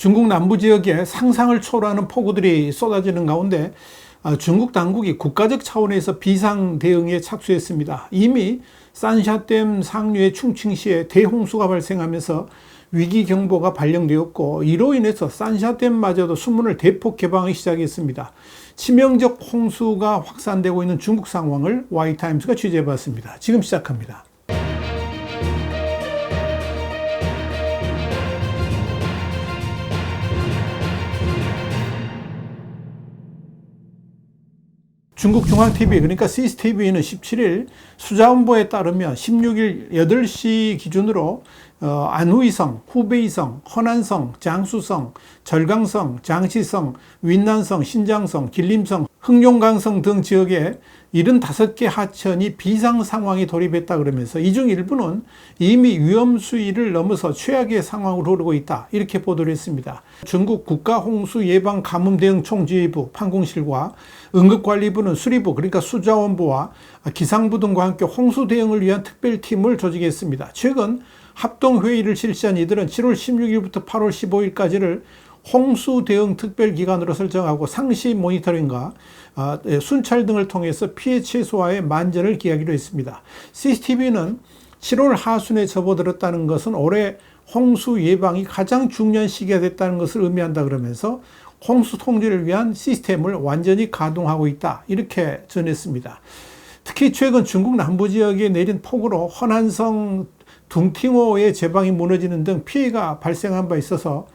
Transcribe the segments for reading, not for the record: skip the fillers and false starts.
중국 남부 지역에 상상을 초월하는 폭우들이 쏟아지는 가운데 중국 당국이 국가적 차원에서 비상 대응에 착수했습니다. 이미 산샤댐 상류의 충칭시에 대홍수가 발생하면서 위기 경보가 발령되었고, 이로 인해서 산샤댐마저도 수문을 대폭 개방하기 시작했습니다. 치명적 홍수가 확산되고 있는 중국 상황을 Y타임스가 취재해봤습니다. 지금 시작합니다. 중국 중앙TV, 그러니까 CCTV는 17일 수자원보에 따르면 16일 8시 기준으로 안후이성, 후베이성, 허난성, 장수성, 절강성, 장시성, 윈난성, 신장성, 길림성, 흑룡강성 등 지역에 75개 하천이 비상 상황에 돌입했다 그러면서 이 중 일부는 이미 위험 수위를 넘어서 최악의 상황으로 흐르고 있다, 이렇게 보도를 했습니다. 중국 국가홍수예방가뭄대응총지휘부 판공실과 응급관리부는 수리부, 그러니까 수자원부와 기상부 등과 함께 홍수 대응을 위한 특별팀을 조직했습니다. 최근 합동회의를 실시한 이들은 7월 16일부터 8월 15일까지를 홍수 대응 특별기간으로 설정하고 상시 모니터링과 순찰 등을 통해서 피해 최소화에 만전을 기하기로 했습니다. CCTV는 7월 하순에 접어들었다는 것은 올해 홍수 예방이 가장 중요한 시기가 됐다는 것을 의미한다 그러면서 홍수 통제를 위한 시스템을 완전히 가동하고 있다, 이렇게 전했습니다. 특히 최근 중국 남부 지역에 내린 폭우로 허난성 둥팅호의 제방이 무너지는 등 피해가 발생한 바 있어서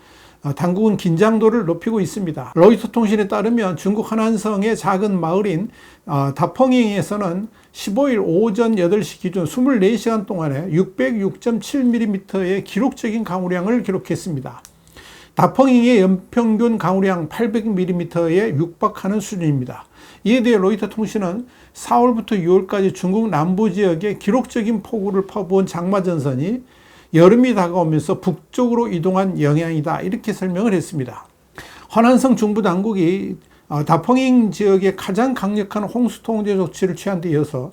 당국은 긴장도를 높이고 있습니다. 로이터 통신에 따르면 중국 허난성의 작은 마을인 다펑잉에서는 15일 오전 8시 기준 24시간 동안에 606.7mm의 기록적인 강우량을 기록했습니다. 다펑잉의 연평균 강우량 800mm에 육박하는 수준입니다. 이에 대해 로이터 통신은 4월부터 6월까지 중국 남부 지역에 기록적인 폭우를 퍼부은 장마전선이 여름이 다가오면서 북쪽으로 이동한 영향이다, 이렇게 설명을 했습니다. 허난성 중부 당국이 다펑잉 지역에 가장 강력한 홍수 통제 조치를 취한 데 이어서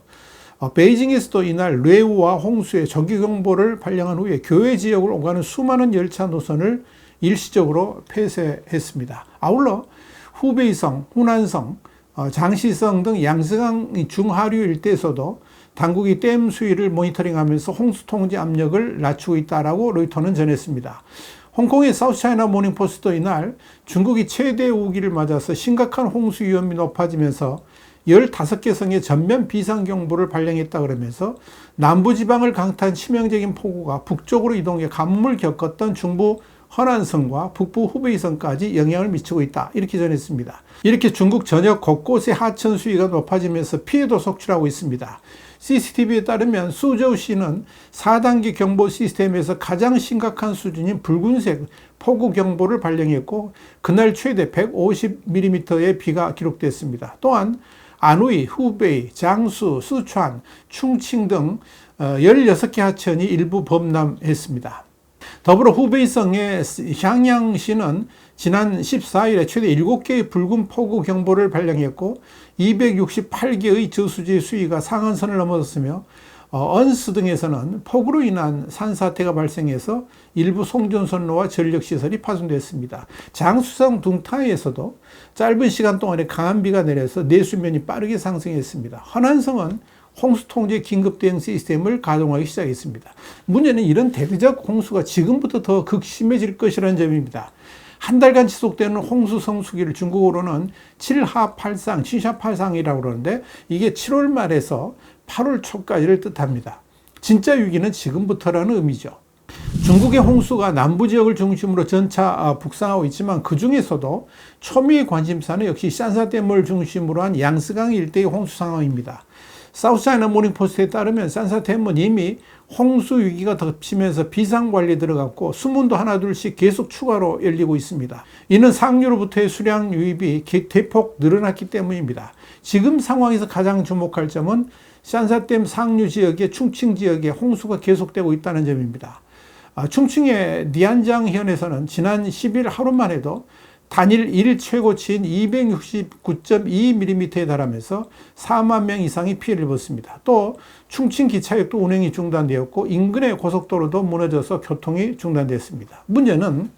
베이징에서도 이날 뇌우와 홍수의 정기경보를 발령한 후에 교외 지역을 오가는 수많은 열차 노선을 일시적으로 폐쇄했습니다. 아울러 후베이성, 후난성, 장시성 등 양쯔강 중하류 일대에서도 당국이 댐 수위를 모니터링하면서 홍수 통제 압력을 낮추고 있다라고 로이터는 전했습니다. 홍콩의 사우스차이나 모닝포스트도 이날 중국이 최대 우기를 맞아서 심각한 홍수 위험이 높아지면서 15개 성에 전면 비상경보를 발령했다 그러면서 남부지방을 강타한 치명적인 폭우가 북쪽으로 이동해 가뭄을 겪었던 중부 허난성과 북부 후베이성까지 영향을 미치고 있다, 이렇게 전했습니다. 이렇게 중국 전역 곳곳의 하천 수위가 높아지면서 피해도 속출하고 있습니다. CCTV에 따르면 수저우시는 4단계 경보 시스템에서 가장 심각한 수준인 붉은색 폭우 경보를 발령했고, 그날 최대 150mm의 비가 기록됐습니다. 또한 안후이, 후베이, 장수, 쓰촨, 충칭 등 16개 하천이 일부 범람했습니다. 더불어 후베이성의 향양시는 지난 14일에 최대 7개의 붉은 폭우 경보를 발령했고 268개의 저수지 수위가 상한선을 넘어섰으며 언스 등에서는 폭우로 인한 산사태가 발생해서 일부 송전선로와 전력시설이 파손됐습니다. 장수성 둥타이에서도 짧은 시간 동안에 강한 비가 내려서 내수면이 빠르게 상승했습니다. 허난성은 홍수통제 긴급대응 시스템을 가동하기 시작했습니다. 문제는 이런 대대적 홍수가 지금부터 더 극심해질 것이라는 점입니다. 한 달간 지속되는 홍수 성수기를 중국어로는 7하8상, 7샤8상이라고 그러는데 이게 7월 말에서 8월 초까지를 뜻합니다. 진짜 위기는 지금부터라는 의미죠. 중국의 홍수가 남부 지역을 중심으로 전차 북상하고 있지만 그 중에서도 초미의 관심사는 역시 산사댐을 중심으로 한 양쯔강 일대의 홍수 상황입니다. 사우스차이나 모닝포스트에 따르면 산사댐은 이미 홍수 위기가 덮치면서 비상관리에 들어갔고 수문도 하나둘씩 계속 추가로 열리고 있습니다. 이는 상류로부터의 수량 유입이 대폭 늘어났기 때문입니다. 지금 상황에서 가장 주목할 점은 산사댐 상류 지역의 충칭 지역에 홍수가 계속되고 있다는 점입니다. 충칭의 니안장현에서는 지난 10일 하루만 해도 단일 일 최고치인 269.2mm에 달하면서 4만 명 이상이 피해를 입었습니다. 또 충칭 기차역도 운행이 중단되었고 인근의 고속도로도 무너져서 교통이 중단됐습니다. 문제는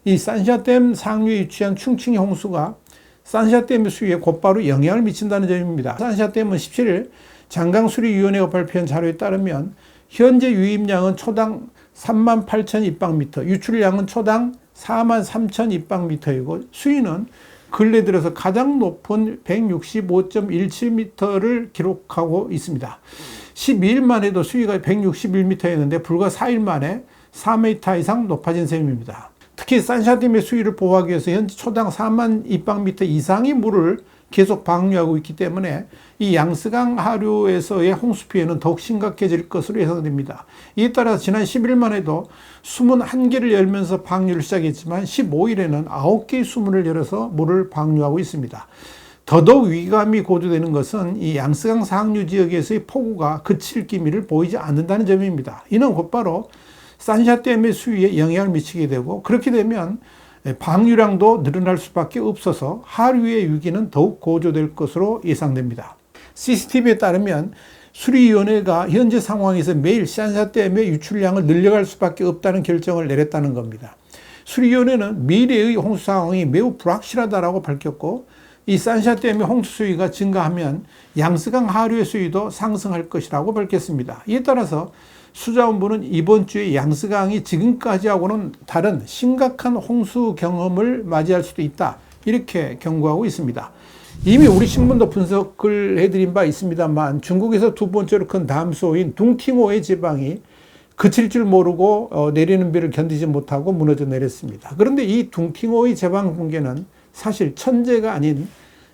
이 산샤댐 상류에 위치한 충칭 홍수가 산샤댐의 수위에 곧바로 영향을 미친다는 점입니다. 산샤댐은 17일 장강수리위원회가 발표한 자료에 따르면 현재 유입량은 초당 38,000 입방미터, 유출량은 초당 43,000 입방미터이고 수위는 근래 들어서 가장 높은 165.17m를 기록하고 있습니다. 12일만 해도 수위가 161m였는데 불과 4일 만에 4m 이상 높아진 셈입니다. 특히 산샤댐의 수위를 보호하기 위해서 현재 초당 4만 입방미터 이상의 물을 계속 방류하고 있기 때문에 이 양스강 하류에서의 홍수 피해는 더욱 심각해질 것으로 예상됩니다. 이에 따라서 지난 10일만 해도 수문 1개를 열면서 방류를 시작했지만 15일에는 9개의 수문을 열어서 물을 방류하고 있습니다. 더더욱 위기감이 고조되는 것은 이 양스강 상류 지역에서의 폭우가 그칠 기미를 보이지 않는다는 점입니다. 이는 곧바로 산샤댐의 수위에 영향을 미치게 되고 그렇게 되면 방류량도 늘어날 수밖에 없어서 하류의 위기는 더욱 고조될 것으로 예상됩니다. CCTV에 따르면 수리위원회가 현재 상황에서 매일 산샤댐의 유출량을 늘려갈 수밖에 없다는 결정을 내렸다는 겁니다. 수리위원회는 미래의 홍수 상황이 매우 불확실하다고 밝혔고 이 산샤댐의 홍수 수위가 증가하면 양스강 하류의 수위도 상승할 것이라고 밝혔습니다. 이에 따라서 수자원부는 이번 주에 양스강이 지금까지하고는 다른 심각한 홍수 경험을 맞이할 수도 있다, 이렇게 경고하고 있습니다. 이미 우리 신문도 분석을 해드린 바 있습니다만 중국에서 두 번째로 큰 담수호인 둥팅호의 제방이 그칠 줄 모르고 내리는 비를 견디지 못하고 무너져 내렸습니다. 그런데 이 둥팅호의 제방 붕괴는 사실 천재가 아닌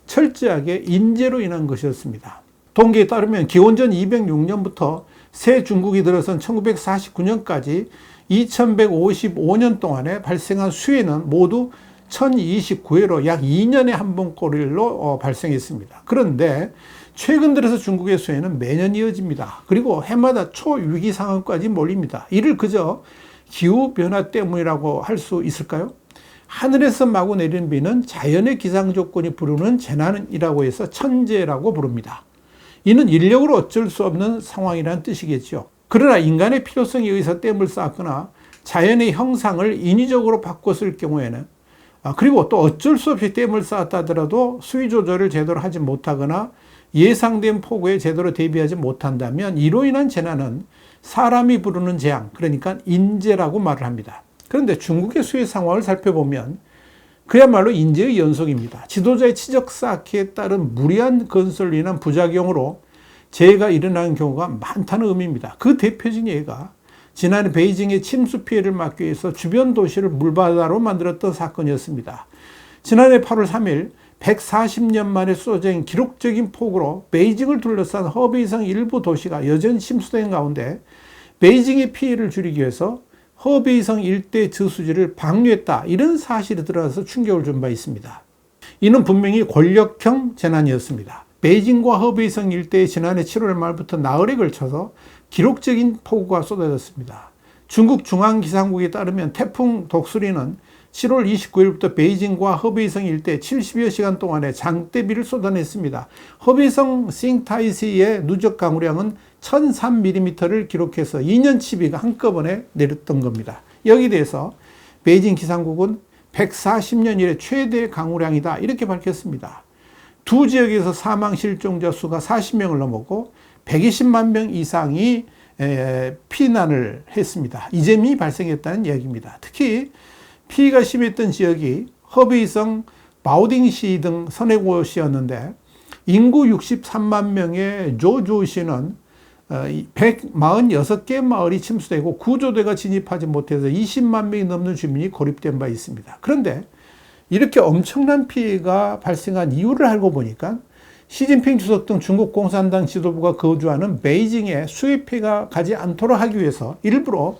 철저하게 인재로 인한 것이었습니다. 통계에 따르면 기원전 206년부터 새 중국이 들어선 1949년까지 2155년 동안에 발생한 수해는 모두 1029회로 약 2년에 한 번꼴로 발생했습니다. 그런데 최근 들어서 중국의 수해는 매년 이어집니다. 그리고 해마다 초위기 상황까지 몰립니다. 이를 그저 기후변화 때문이라고 할 수 있을까요? 하늘에서 마구 내리는 비는 자연의 기상조건이 부르는 재난이라고 해서 천재라고 부릅니다. 이는 인력으로 어쩔 수 없는 상황이라는 뜻이겠죠. 그러나 인간의 필요성에 의해서 댐을 쌓거나 자연의 형상을 인위적으로 바꿨을 경우에는 그리고 또 어쩔 수 없이 댐을 쌓았다 하더라도 수위 조절을 제대로 하지 못하거나 예상된 폭우에 제대로 대비하지 못한다면 이로 인한 재난은 사람이 부르는 재앙, 그러니까 인재라고 말을 합니다. 그런데 중국의 수해 상황을 살펴보면 그야말로 인재의 연속입니다. 지도자의 치적 쌓기에 따른 무리한 건설로 인한 부작용으로 재해가 일어나는 경우가 많다는 의미입니다. 그 대표적인 예가 지난해 베이징의 침수 피해를 막기 위해서 주변 도시를 물바다로 만들었던 사건이었습니다. 지난해 8월 3일 140년 만에 쏟아진 기록적인 폭우로 베이징을 둘러싼 허베이성 일부 도시가 여전히 침수된 가운데 베이징의 피해를 줄이기 위해서 허베이성 일대 저수지를 방류했다, 이런 사실이 드러나서 충격을 준 바 있습니다. 이는 분명히 권력형 재난이었습니다. 베이징과 허베이성 일대에 지난해 7월 말부터 나흘에 걸쳐서 기록적인 폭우가 쏟아졌습니다. 중국 중앙기상국에 따르면 태풍 독수리는 7월 29일부터 베이징과 허베이성 일대 70여 시간 동안에 장대비를 쏟아냈습니다. 허베이성 싱타이시의 누적 강우량은 1003mm를 기록해서 2년치 비가 한꺼번에 내렸던 겁니다. 여기에 대해서 베이징 기상국은 140년 이래 최대 강우량이다, 이렇게 밝혔습니다. 두 지역에서 사망 실종자 수가 40명을 넘었고 120만 명 이상이 피난을 했습니다. 이재민이 발생했다는 이야기입니다. 특히 피해가 심했던 지역이 허베이성 바오딩시 등 서너 곳이었는데 인구 63만 명의 조주시는 146개 마을이 침수되고 구조대가 진입하지 못해서 20만 명이 넘는 주민이 고립된 바 있습니다. 그런데 이렇게 엄청난 피해가 발생한 이유를 알고 보니까 시진핑 주석 등 중국 공산당 지도부가 거주하는 베이징에 수해 피해가 가지 않도록 하기 위해서 일부러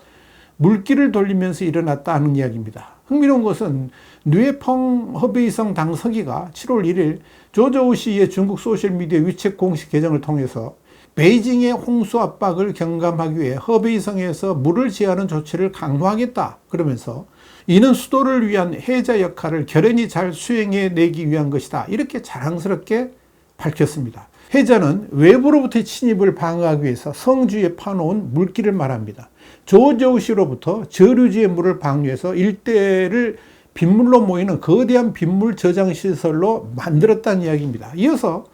물길을 돌리면서 일어났다는 이야기입니다. 흥미로운 것은 뉘에펑 허베이성 당 서기가 7월 1일 조저우시의 중국 소셜미디어 위챗 공식 계정을 통해서 베이징의 홍수 압박을 경감하기 위해 허베이성에서 물을 제하는 조치를 강화하겠다 그러면서 이는 수도를 위한 해자 역할을 결연히 잘 수행해내기 위한 것이다, 이렇게 자랑스럽게 밝혔습니다. 해자는 외부로부터의 침입을 방어하기 위해서 성주에 파놓은 물길을 말합니다. 조저우시로부터 저류지의 물을 방류해서 일대를 빗물로 모이는 거대한 빗물 저장 시설로 만들었다는 이야기입니다. 이어서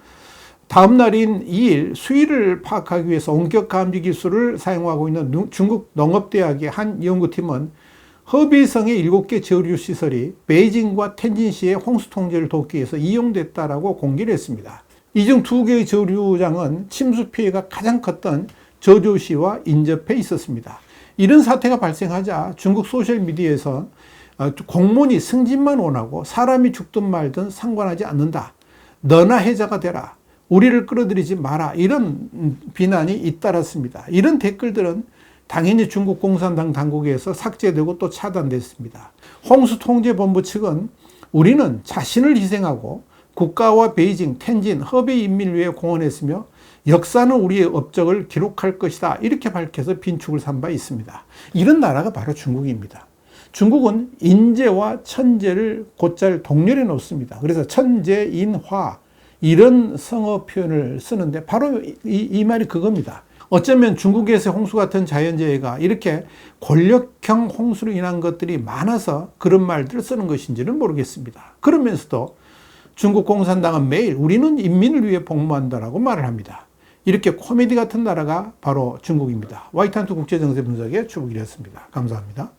다음 날인 2일 수위를 파악하기 위해서 원격 감지 기술을 사용하고 있는 중국 농업대학의 한 연구팀은 허베이성의 7개 저류 시설이 베이징과 텐진시의 홍수 통제를 돕기 위해서 이용됐다라고 공개를 했습니다. 이 중 2개의 저류장은 침수 피해가 가장 컸던 저주시와 인접해 있었습니다. 이런 사태가 발생하자 중국 소셜미디어에서 공무원이 승진만 원하고 사람이 죽든 말든 상관하지 않는다. 너나 해자가 되라. 우리를 끌어들이지 마라. 이런 비난이 잇따랐습니다. 이런 댓글들은 당연히 중국 공산당 당국에서 삭제되고 또 차단됐습니다. 홍수통제본부 측은 우리는 자신을 희생하고 국가와 베이징, 텐진, 허베이 인민을 위해 공헌했으며 역사는 우리의 업적을 기록할 것이다. 이렇게 밝혀서 빈축을 산 바 있습니다. 이런 나라가 바로 중국입니다. 중국은 인재와 천재를 곧잘 동렬해 놓습니다. 그래서 천재인화 이런 성어 표현을 쓰는데 바로 이 말이 그겁니다. 어쩌면 중국에서 홍수 같은 자연재해가 이렇게 권력형 홍수로 인한 것들이 많아서 그런 말들을 쓰는 것인지는 모르겠습니다. 그러면서도 중국 공산당은 매일 우리는 인민을 위해 복무한다라고 말을 합니다. 이렇게 코미디 같은 나라가 바로 중국입니다. 와이탄투 국제정세 분석의 추국이었습니다. 감사합니다.